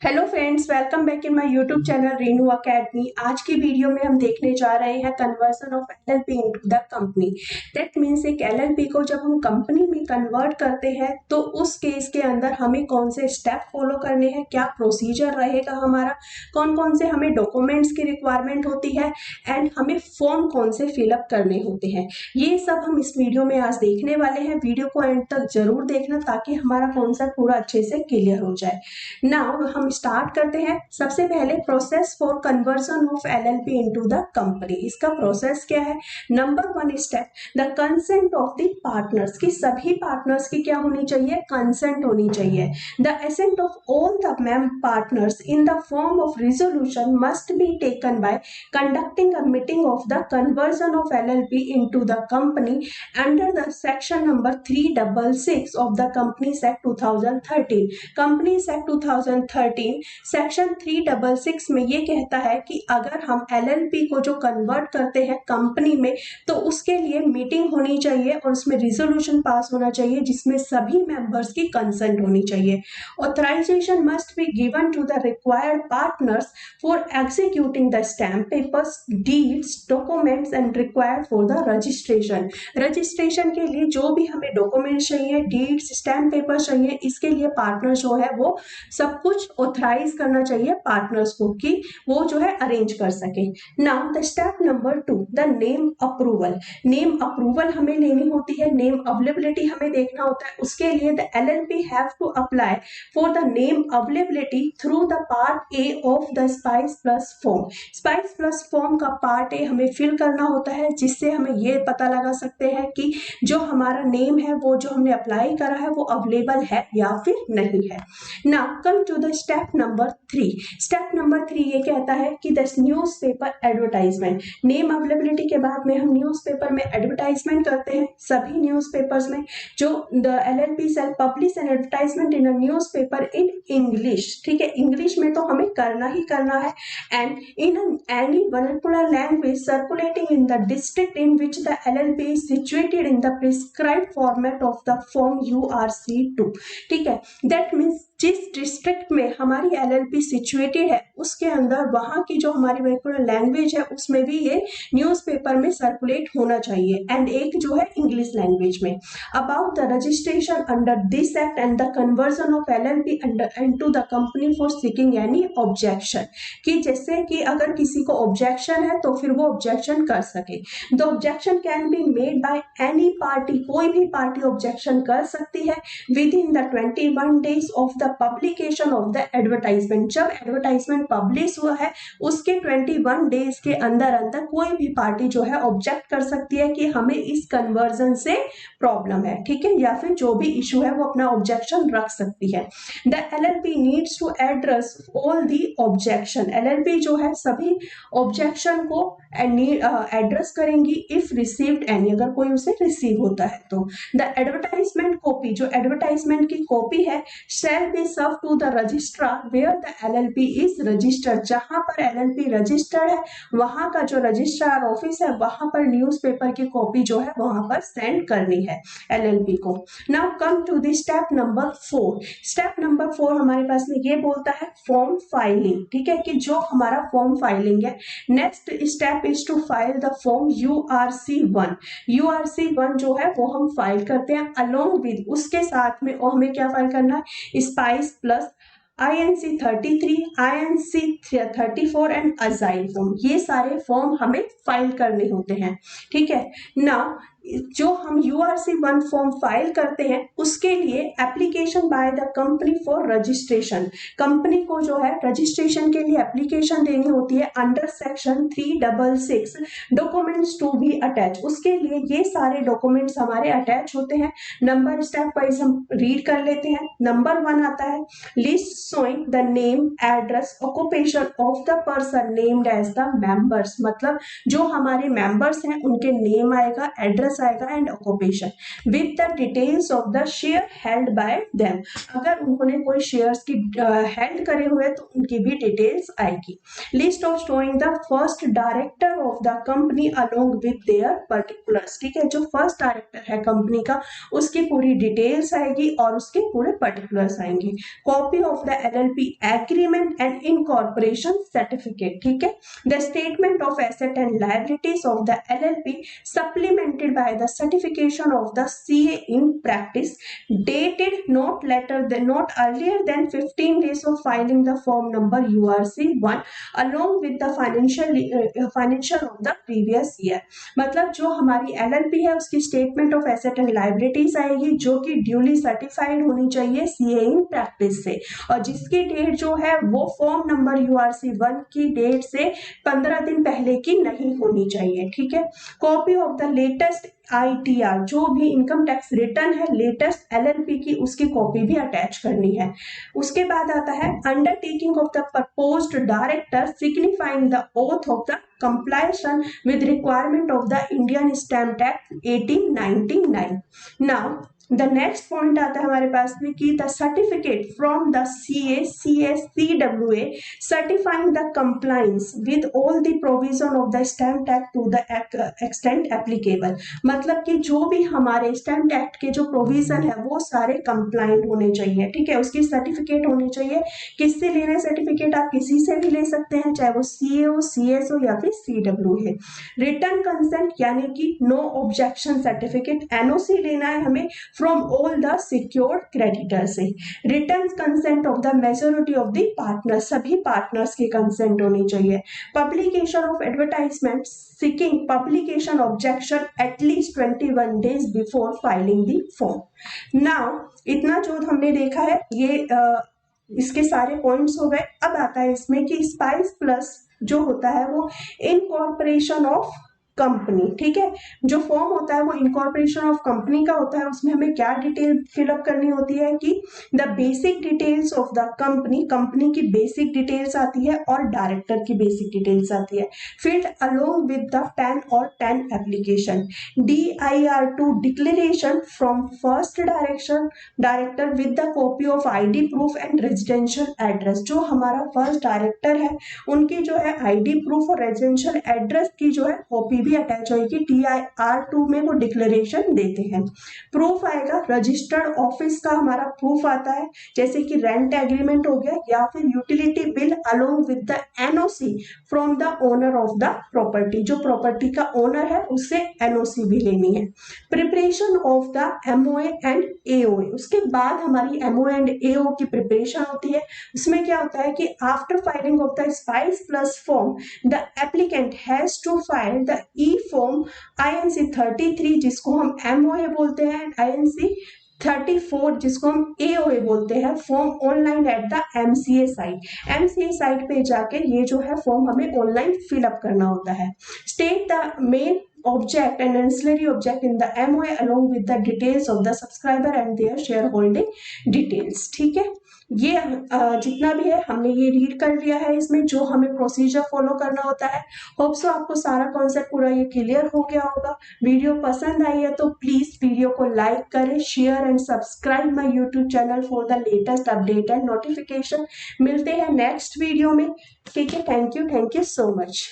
Hello friends, welcome back in my YouTube channel Renu academy. आज की video में हम देखने जा रहे हैं conversion of LLP into the company. That means एक एलएलपी को जब हम कंपनी में कन्वर्ट करते हैं तो उस केस के अंदर हमें कौन से स्टेप फॉलो करने हैं, क्या प्रोसीजर रहेगा हमारा, कौन कौन से हमें डॉक्यूमेंट्स की रिक्वायरमेंट होती है एंड हमें फॉर्म कौन से फिलअप करने होते हैं, ये सब हम इस वीडियो में आज देखने वाले हैं। वीडियो को एंड तक जरूर देखना ताकि हमारा कॉन्सेप्ट पूरा अच्छे से क्लियर हो जाए। नाउ हम स्टार्ट करते हैं। सबसे पहले process for conversion of LLP into the company. इसका प्रोसेस क्या है? Number 1 step, the consent of the partners, की सभी पार्टनर्स की क्या होनी चाहिए? कंसेंट होनी चाहिए। The ascent of all the partners in the form of resolution must be taken by conducting a meeting of the conversion of LLP into the company under the section number 366 of the companies act 2013। Companies act 2013 section 366 में ये कहता है कि अगर हम LLP को जो convert करते हैं कंपनी में तो उसके लिए मीटिंग होनी चाहिए और उसमें रिजोल्यूशन पास होना चाहिए जिसमें सभी मेंबर्स की कंसेंट होनी चाहिए। Authorization must be given to the required partners for executing the stamp papers, deeds, documents and required for the registration. Registration के लिए जो भी हमें डॉक्यूमेंट्स चाहिए, डीड्स, स्टैम्प पेपर चाहिए, इसके लिए पार्टनर जो है वो सब कुछ ऑथराइज करना चाहिए पार्टनर्स को कि वो जो है अरेंज कर सके। Now the step number 2, the name approval. Name approval हमें लेनी होती है, नेम अवेलेबिलिटी हमें देखना होता है। उसके लिए the LLP have to apply for the name availability through the part A of the spice plus form. Spice plus form का पार्ट ए हमें फिल करना होता है जिससे हमें ये पता लगा सकते हैं कि जो हमारा नेम है वो जो हमने अप्लाई करा है वो अवेलेबल है या फिर नहीं है। Now come to the step number 3. Step number 3 ये कहता है कि the newspaper advertisement. Name availability के बाद में हम न्यूज़पेपर में एडवर्टाइजमेंट करते हैं। सभी न्यूज़पेपर्स में जो the LLP shall publish an advertisement in a newspaper in English. ठीक है, इंग्लिश में तो हमें करना ही करना है। And in any vernacular language circulating in the district in which the LLP is situated in the prescribed format of the form URC2। ठीक है, दैट मीन्स जिस डिस्ट्रिक्ट में हमारी एलएलपी सिचुएटेड है उसके अंदर वहां की जो हमारी वर्नाकुलर लैंग्वेज है उसमें भी ये न्यूज़पेपर में सर्कुलेट होना चाहिए एंड एक जो है इंग्लिश लैंग्वेज में। About the registration under this act and the conversion of LLP into the company for seeking any objection, कि जैसे कि अगर किसी को ऑब्जेक्शन है तो फिर वो ऑब्जेक्शन कर सके। The objection can be made by any party, कोई भी पार्टी ऑब्जेक्शन कर सकती है with in the 21 days of the publication of the advertisement. जब एडवर्टाइजमेंट पब्लिश हुआ है उसके 21 डेज के अंदर अंदर कोई भी पार्टी जो है ऑब्जेक्ट कर सकती है कि हमें इस कन्वर्जन से प्रॉब्लम है। ठीक है, या फिर जो भी इशू है वो अपना ऑब्जेक्शन रख सकती है। The LLP needs to address all the objection. LLP जो है सभी ऑब्जेक्शन को एड्रेस करेंगी इफ रिसीव्ड एनी, अगर कोई उसे रिसीव होता है तो। द एडवर्टाइजमेंट कॉपी, जो एडवर्टाइजमेंट की कॉपी है, shall be served to the registrar where the LLP is registered। जहां पर LLP रजिस्टर्ड है वहां का जो रजिस्ट्रार ऑफिस है वहां पर न्यूज़पेपर की कॉपी जो है वहां पर सेंड करनी है LLP को। Now come to the step number 4। Step number 4 हमारे पास में ये बोलता है फॉर्म फाइलिंग। ठीक है, कि जो हमारा फॉर्म फाइलिंग है, next step is to file the form URC1। URC1 जो है वो हम फाइल करते हैं अलोंग विद, उसके साथ में और हमें क्या फाइल करना है? Spice plus INC 33, INC 34 and agile form. ये सारे फॉर्म हमें फाइल करने होते हैं। ठीक है, नाउ जो हम URC1 फॉर्म फाइल करते हैं उसके लिए application by the company for registration. Company को जो है रजिस्ट्रेशन के लिए एप्लीकेशन देनी होती है under section 366 documents to be attach. उसके लिए ये सारे डॉक्यूमेंट्स हमारे अटैच होते हैं। नंबर स्टेप वाइज हम रीड कर लेते हैं। नंबर 1 आता है list showing the name, address, occupation of the person named as the members. मतलब जो हमारे मेंबर्स हैं उनके नेम आएगा, एड्रेस स्टेटस आएगा and occupation with the details of the share held by them. अगर उन्होंने कोई शेयर्स की हेल्ड करे हुए तो उनकी भी डिटेल्स आएगी। List of showing the first director of the company along with their particulars. ठीक है, जो फर्स्ट डायरेक्टर है कंपनी का उसकी पूरी डिटेल्स आएगी और उसके पूरे पर्टिकुलर्स आएंगे। Copy of the LLP agreement and incorporation certificate. ठीक है, the statement of asset and liabilities of the LLP supplemented by the certification of the CA in practice dated not earlier than 15 days of filing the form number URC1 along with the financial of the previous year। मतलब जो हमारी LLP है उसकी statement of asset and liabilities आएगी जो कि duly certified होनी चाहिए CA इन प्रैक्टिस से, और जिसकी डेट जो है वो फॉर्म नंबर URC1 की डेट से 15 दिन पहले की नहीं होनी चाहिए। ठीक है, copy of the latest ITR, जो भी इनकम टैक्स रिटर्न है लेटेस्ट LLP की उसकी कॉपी भी अटैच करनी है। उसके बाद आता है undertaking of the proposed director signifying the oath of the compliance with requirement of the Indian stamp act 1899। Now the next point आता है हमारे पास में कि the certificate from the CA/CWA certifying the compliance with all the provision of the stamp act to the extent applicable. मतलब कि जो भी हमारे स्टैम्प एक्ट के जो प्रोविजन है वो सारे कंप्लाइंट होने चाहिए। ठीक है, उसकी सर्टिफिकेट होनी चाहिए। किससे लेना है सर्टिफिकेट? आप किसी से भी ले सकते हैं, चाहे वो CA हो, CS हो या फिर CWA। रिटर्न कंसेंट यानी कि नो ऑब्जेक्शन सर्टिफिकेट NOC लेना है हमें from all the secured creditor से। Written consent of the majority of the partners, सभी पार्टनर्स की कंसेंट होनी चाहिए। Publication of advertisement seeking publication objection at least 21 days before filing the form। Now इतना जो हमने देखा है ये इसके सारे पॉइंट्स हो गए। अब आता है इसमें कि स्पाइस प्लस जो होता है वो इनकॉर्पोरेशन ऑफ कंपनी। ठीक है, जो फॉर्म होता है वो इनकॉर्पोरेशन ऑफ कंपनी का होता है। उसमें हमें क्या डिटेल फिलअप करनी होती है कि the basic details of the company, company की बेसिक डिटेल्स आती है और डायरेक्टर की बेसिक डिटेल्स आती है। फिल्ड अलोंग विद द 10 और 10 application. DIR2 declaration from first director with the copy of ID proof and residential address. जो हमारा फर्स्ट डायरेक्टर है उनकी जो है ID प्रूफ और रेजिडेंशियल एड्रेस की जो है कॉपी भी अटैच होगी। DIR2 में वो डिक्लेरेशन देते हैं। प्रूफ आएगा, रजिस्टर्ड ऑफिस का हमारा प्रूफ आता है, जैसे कि रेंट एग्रीमेंट हो गया या फिर utility bill along with the NOC from the owner of the property. जो प्रॉपर्टी का ओनर है उससे NOC भी लेनी है। Preparation of the MOA and AOA, उसके बाद हमारी MOA एंड AO की प्रिपरेशन होती है। उसमें क्या होता है कि after filing of the spice plus form the applicant has to file the E-form INC 33 जिसको हम MOA बोलते हैं, INC 34 जिसको हम AOA बोलते हैं, form online at the MCA site पे जाके ये जो है फॉर्म हमें ऑनलाइन फिलअप करना होता है। State the main object and ancillary object in the MOA along with the details of the subscriber and their shareholding details। ठीक है, ये जितना भी है हमने ये रीड कर लिया है, इसमें जो हमें प्रोसीजर फॉलो करना होता है। होप सो आपको सारा कॉन्सेप्ट पूरा ये क्लियर हो गया होगा। वीडियो पसंद आई है तो प्लीज वीडियो को लाइक करें, share and subscribe my YouTube channel for the latest update and notification. मिलते हैं नेक्स्ट वीडियो में। ठीक है, थैंक यू सो मच।